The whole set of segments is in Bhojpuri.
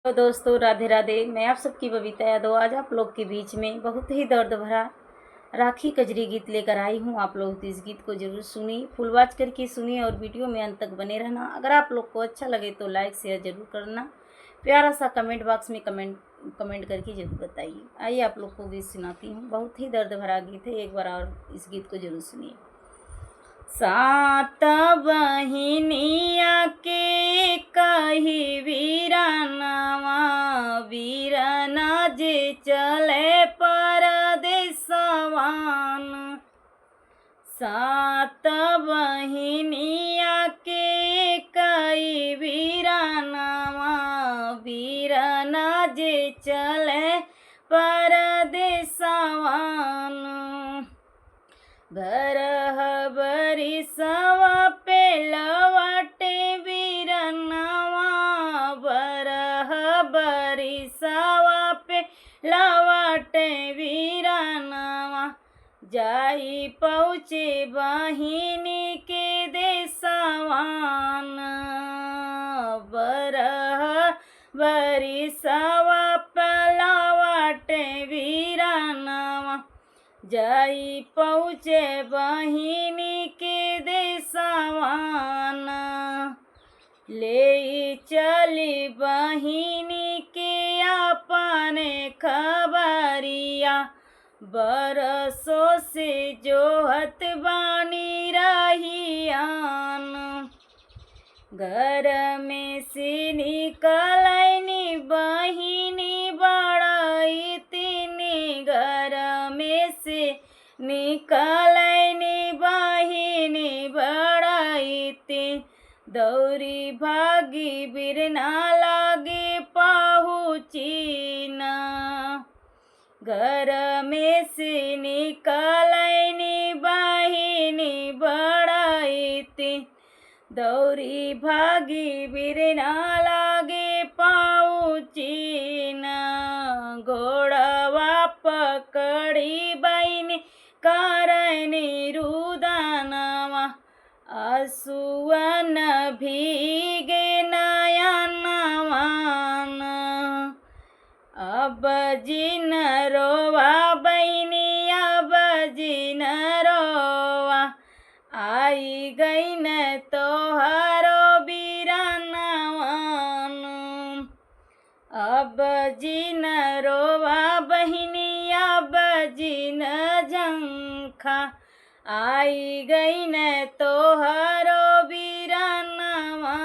तो दोस्तों राधे राधे। मैं आप सबकी बबीता यादव आज आप लोग के बीच में बहुत ही दर्द भरा राखी कजरी गीत लेकर आई हूँ। आप लोग इस गीत को जरूर सुनिए, फुल वॉच करके सुनिए और वीडियो में अंत तक बने रहना। अगर आप लोग को अच्छा लगे तो लाइक शेयर जरूर करना, प्यारा सा कमेंट बॉक्स में कमेंट करके जरूर बताइए। आइए आप लोग को गीत सुनाती हूँ, बहुत ही दर्द भरा गीत है, एक बार और इस गीत को जरूर सुनिए। सात बहिनिया के कही वीरानवा, वीरना जे चले परदेसवान। सात बहिनिया के कई वीरानवा, वीरना जे चले परदेसवान। बरह बरिसवा पे लवटे वीरनवा, बरह बरिसवा पे लवटे वीरनवा। जाई पहुँचे बहिनी के देसवान, बरह बरिसवा पे लवटे वीरनवा। जाई पहुँचे बहिनी के देसवान, ले चली बहिनी के अपने खबरिया। बरसों से जोहत बानी रहियान, घर में से निकलनी बहिनी बड़ाई तीनी। घर में से निकलनी बहिनी बड़ाई तीन, दौरी भागी बिरना लागे पहुँची न। घर में से निकलनी बहिनी बड़ाई तीन, दौरी भागी बिरना लागे पहुँची न। घोड़वा पकड़ी बहिनी करनी रुदनवा, आंसुअन भीगे नयनवा। अब जिन रोवा बहिनी, अब जिन रोवा, आई गई न तोहरो बीरनवान। अब जिन रोवा बहिनी, अब जिन झंखा, आई गई न तोहरो बीरनवान।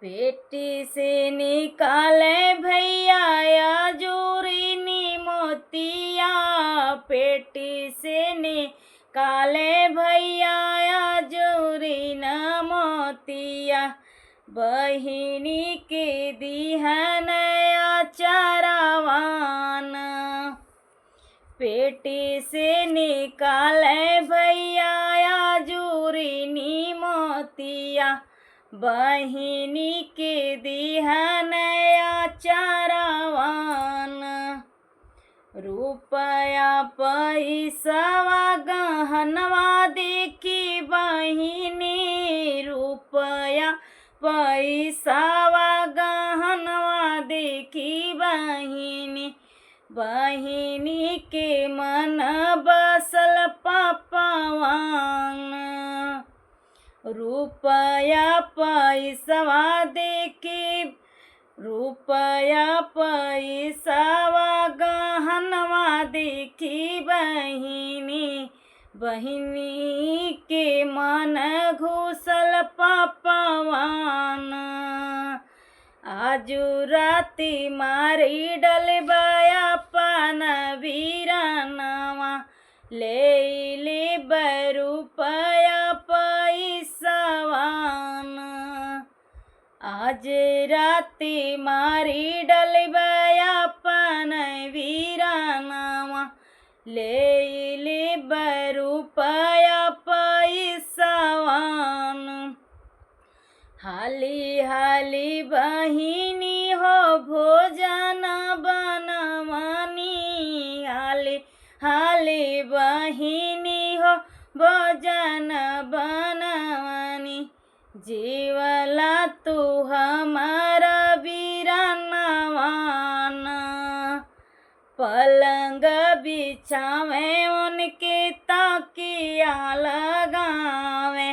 पेटी से निकाले भैया जूरीनी मोतिया, पेटी से निकाले भैया जूरीन मोतिया। बहिनी के दिहन चरवान, पेटी से निकाले भैया जूरीनी मोतिया। बहिनी के दिहन चरवान, रुपया पैसवा गहनवा देखी बहिनी। रुपया पैसवा गहनवा देखी बहिनी, बहिनी के मन बसल पपवान। रुपया पैसवा देखी, रुपया पैसवा गहनवा देखी बहिनी, बहिनी के मन घुसल पपवान। आजू राती मारी डलबया पान वीरनवा, ले ले बरुपया पैसवान। आज राती मारी डलबया पान वीरनवा, ले ले बरुपया पैसवान। हाली हाली बहिनी हो भोजन बनवानी, हाली हाली बहिनी हो भोजन बनवानी। जीवला तू हमारा बिछावे उनके ताकिया लगावे।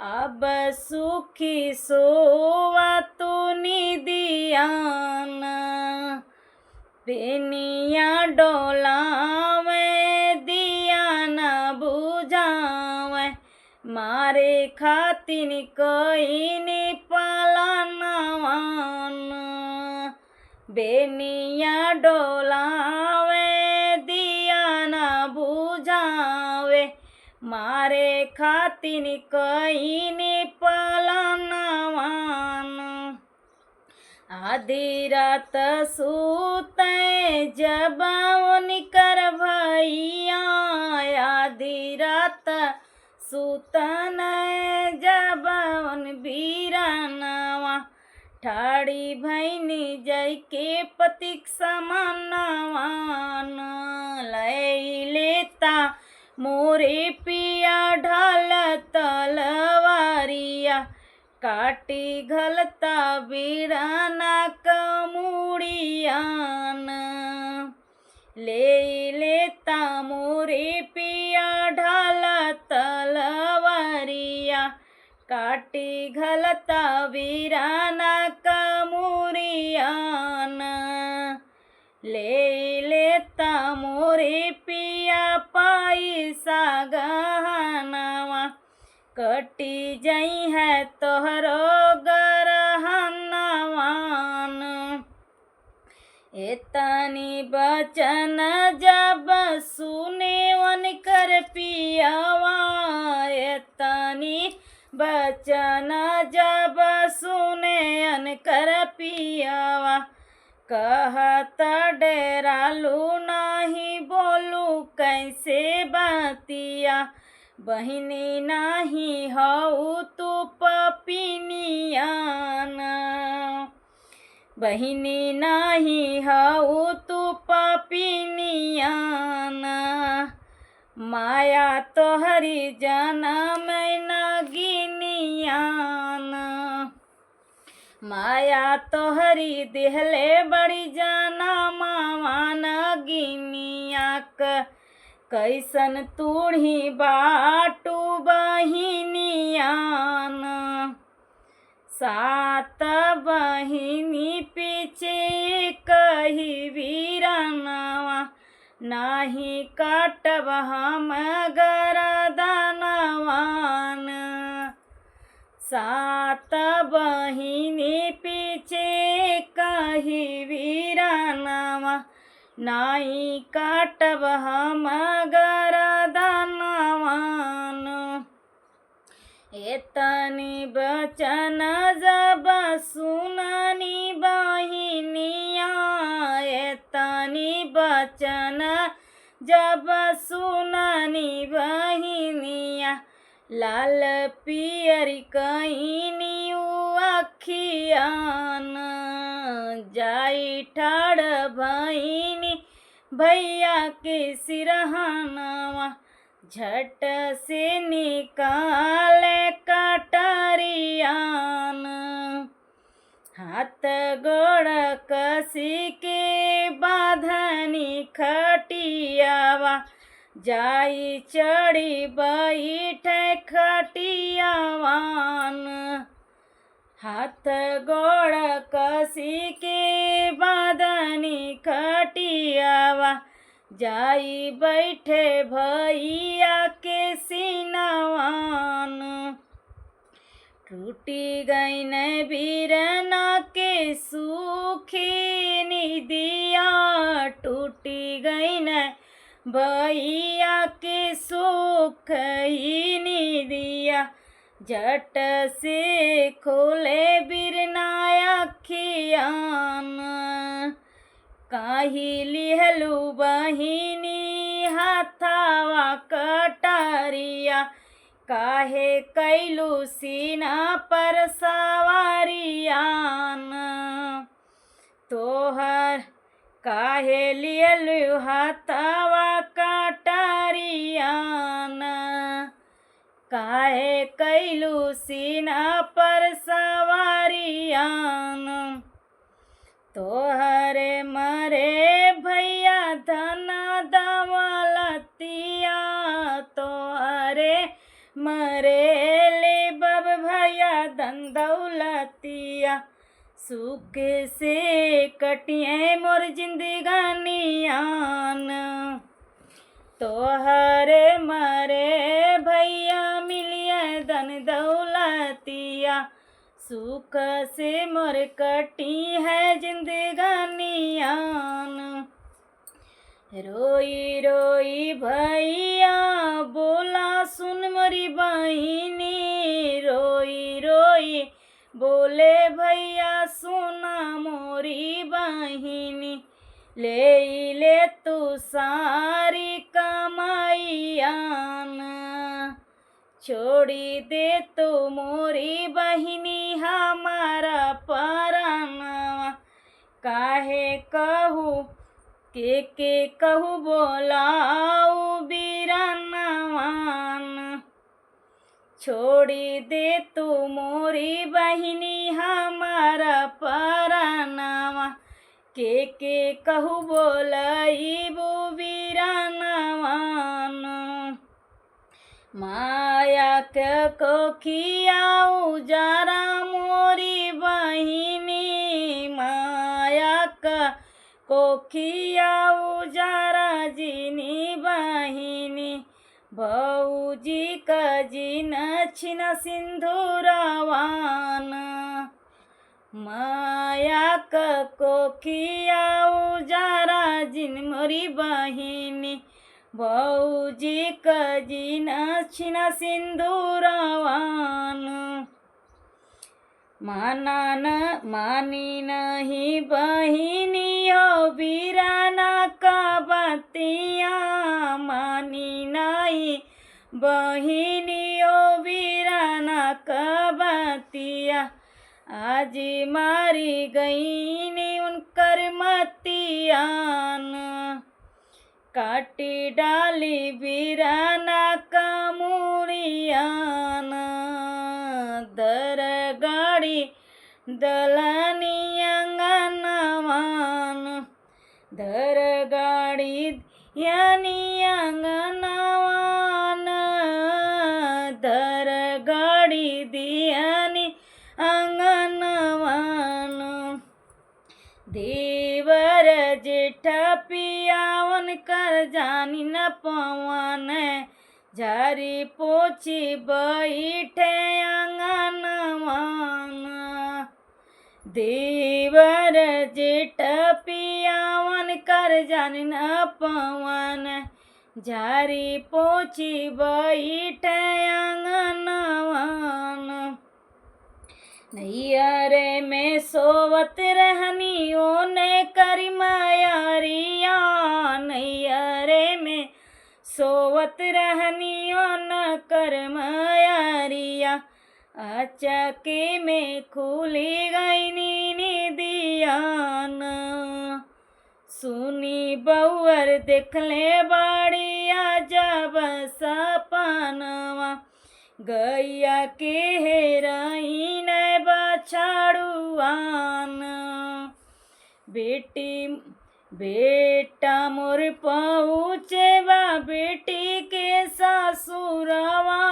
अब सुखी सोवा तो निदियान, बेनिया डोलावे दिया न बुझावे। मारे खातिन कोई नि पालनवान, बेनिया डोलावे दिया न बुझावे। मारे खातिन कोई नि पालनवान। आधी रात सूते जब उनकर भैया, आधी रात सूतन जब उन बीरानवा। ठाड़ी भैनी जय के पतिक समानवान, लय लेता मोरे पिया ढाल तलवारिया। काटी घलता बीराना कमुड़ियान, ले लेता मोरे पिया ढाल तलवारिया। काटी घलता बीराना कमुड़ियान, ले लेता मोरे पिया पैसा गहनवा। कटी जई है तोहरो गरहनवान। एतनी बचन जब सुने उनकर पियावा, एतनी बचन जब सुने उनकर पियावा। कहत डेरालू नाही बोलू कैसे बतिया, बहिनी नाही हऊ तू पपिनियान, बहिनी नाही हऊ तू पपिनियान। माया तोहरी जनम नगिनियान, माया तोहरी दिहले बड़ी जनमवा नगिनिया। कैसन तूढ़ी बाटू बहिनियान, सात बहिनी पीछे कही वीरनवा। नाही काटब हम गरदनवान, सात बहिनी पीछे कही वीरनवा। नाही काटब हम गरदनवान। एतनी बचन जब सुननी बहिनिया, एतनी बचन जब सुननी बहिनिया। लाल पियरी कईनी अखियान, जाई ठाड़ भईनी भैया के सिरहनवा। झट से निकाले कटरियान, हाथ गोड़ कसी के बाधनी खटियावा। जाई चढ़ी बैठे खटियावान, हाथ गोड़ कसी के बाधनी खटियावा। जाई बैठे भैया के सीनवान। टूटी गई न बीरना के सूखी निदिया, टूटी गई न भैया के सुख ही निदिया। झट से खोले बिरना अखियान, काहि लिहलू बहिनी हाथावा कटारिया। काहे कैलू सीना पर सवारियान, तोहर काहे लिहलू हाथावा कटारियान। काहे कैलू सीना पर सवारियान। तोहरे मरे भैया धन दवा सुख से कटिए मोर जिंदगानियान, तोहरे मरे भैया मिलिए धन दौलतिया, सुख से मोर कटी है जिंदगानियान। रोई रोई भैया बोला सुन मोरी बहिनी, रोई रोई बोले भैया सुना मोरी बहिनी, ले तू सारी कमाइयान, छोड़ी दे तू मोरी बहिनी हमारा परानवा, काहे कहूँ के कहू बोलाऊ बीरानवान, छोड़ी दे तू मोरी बहिनी हमारा परानवा, के कहू बोलाईबू बीरानवान। माया के कोखियाऊ जरा मोरी बहिनी, माया का कोखियाऊ जरा जिनी बहिनी, भौजी का जिन छिन सिंधुरवान, माया का कोखियाऊ जरा जिन मोरी बहिनी, भौजी का जिन छिन सिंधुरवान। मानी नहीं बहिनी हो बीराना का बतिया, मानी नहीं बहिनी हो बीराना का बतिया, आज मारी गईनी उनकर मतियान, काटी डाली बीराना का मुड़ियान, दर गाड़ी दलानी अंगनवान, दर गाड़ी यानी अंगनवान, दर गाड़ी दियानी अंगनवान, देवर जेठ पियावन कर जानी न पवन, झारी पोछी बैठे अंगनवान, देवर जेठ पियावन कर जानी न पवन, झारी पोछी बैठे अंगनवान। नैयरे में सोवत रहनी ओने करी मायारिया, नैयरे में सोवत रहनी ओन कर मायारिया, अचके में खुली गई निदियान, सुनी बउअर देखले बाड़िया जब सपनवा, गैया के हेराइन बछड़ुआन, बेटा मोर पहुँचे बा बेटी के ससुरवा,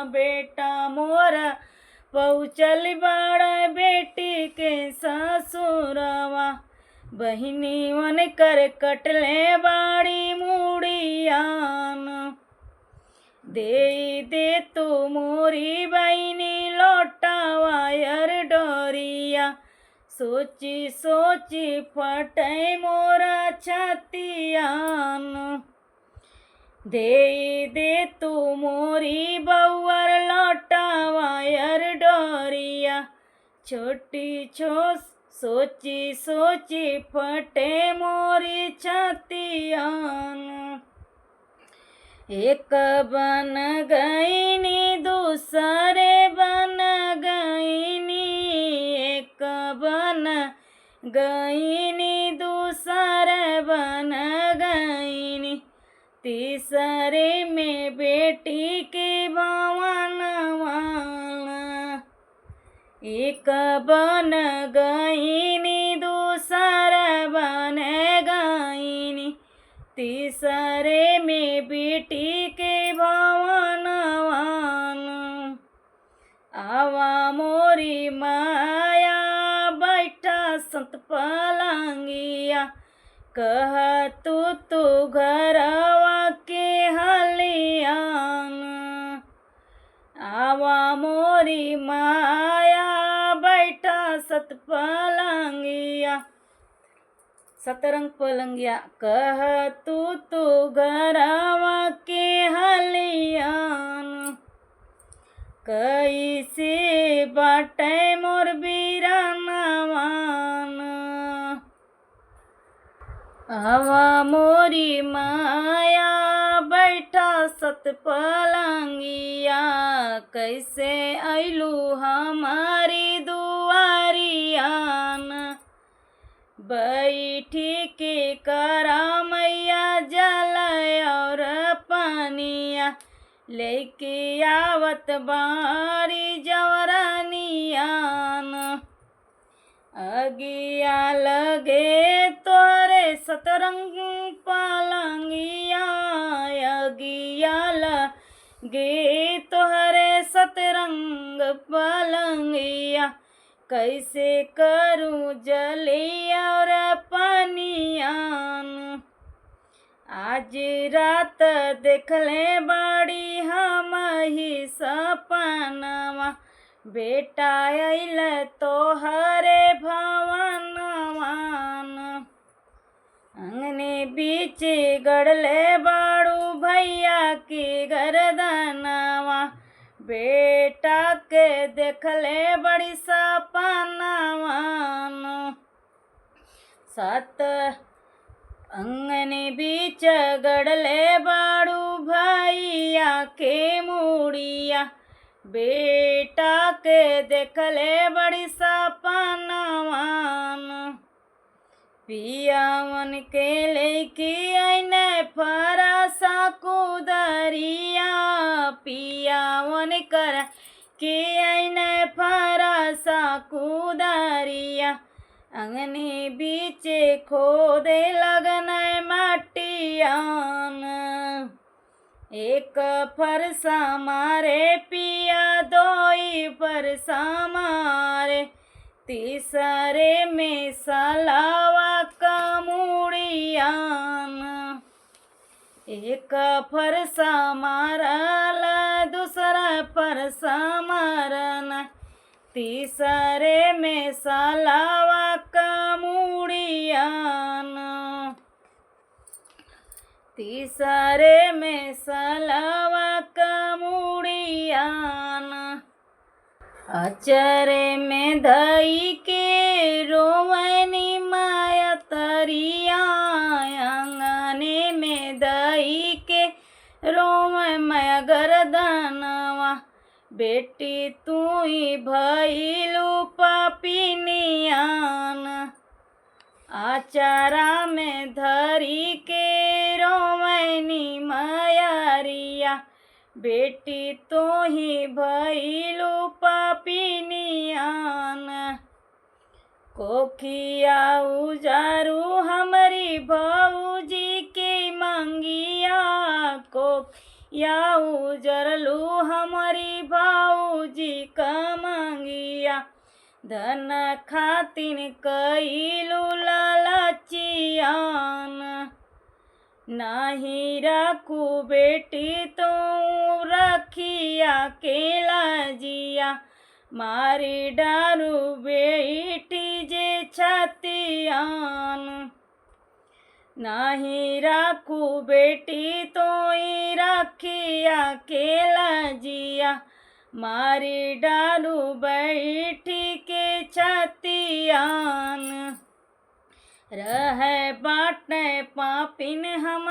बेटा मोरा पहुँचल बड़ा बेटी के ससुरवा, बहिनी वन कर कटले बाड़ी मुड़ियान, दे तू मोरी बहिनी लौटावायर डोरिया, सोची सोची फटे मोरा छतियान, दे तू मोरी बउअर लौटावायर डोरिया, छोटी सोची सोची फटे मोरी छतियान, एक बन गईनी दूसरे बन गईनी, एक बन गईनी दूसरे बन गईनी, तीसरे में बेटी के भवनवान, एक बन गईनी दूसरा बन गईनी, तीसरे में बेटी के भवनवान, आवा मोरी माया बैठ कह तू घरवा के हलियान, आवा मोरी माया बैठा सत पलंगिया, सतरंग पलंगिया। कह तू घरवा के हलियान, कैसे बाटे मोर बीरानवान, आवा मोरी माया बैठा सत पलंगिया, कैसे अइलू हमारी दुआरियान, बैठी के करा मैया जल और पानिया, लेके आवत बारी जवरनियान, अगिया लगे तोरे सतरंग पलंगिया, अगिया लगे तोहरे सतरंग पलंगिया, कैसे करूं जलिया और पानियान, आज रात देखले बड़ी हम ही सपनवा, बेटा अइल तोहरे भवनवान, अंगने बीच गड़ले बाड़ू भैया की गर्दनवा, बेटा के देखले बड़ी सपनवान, सत अंगने बीच गड़ले बाड़ू भैया के मुड़िया, बेटा के देखले बड़ी सपनवान, पियावन के लेके आइने फरसा कुदरिया, पियावन कर के आइने फरसा कुदरिया, अंगने बीचे खोदे लगने मटियान, एक फरसा मारे पिया दोई फरसा मारे, तीसरे में सलावा कमुड़ियान, एक फरसा मारल दूसरा फरसा मारना, तीसरे में सलावा कमुड़ियान, तीसरे में सलावा कमुड़ियान, अचरे में धई के रोवनी माया तरिया, अंगने में धई के रोवे माया गर्दनवा, बेटी तू ही भइलू पापिनियान, आचारा में धरी के रोवनी मायारिया, बेटी तो ही भइलू पापिनियान, कोखिया उजारू हमारी भौजी की मंगिया, कोखिया उजरलू हमारी भौजी का मंगिया, धन खातिन कइलू लालचियान, नाही रखू बेटी तू रखिया के लाजिया, मारी डारू बेटी जे छतियान, नाही रखू बेटी तो रखिया के लाजिया, मारी डारू बैठी के छतियान, रह बाटे पापिन हम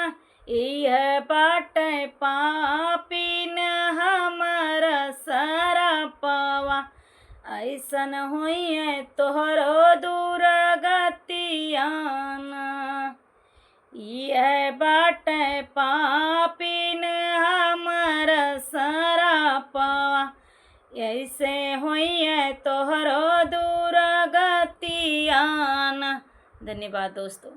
यह बाटे पापिन हमारा सारा पावा, ऐसन हुई तोहरो दुर्गतियान, यह बाटे पापिन हमारा सारा पावा, ऐसे हुई तोहरो दुर्गतियान। धन्यवाद दोस्तों।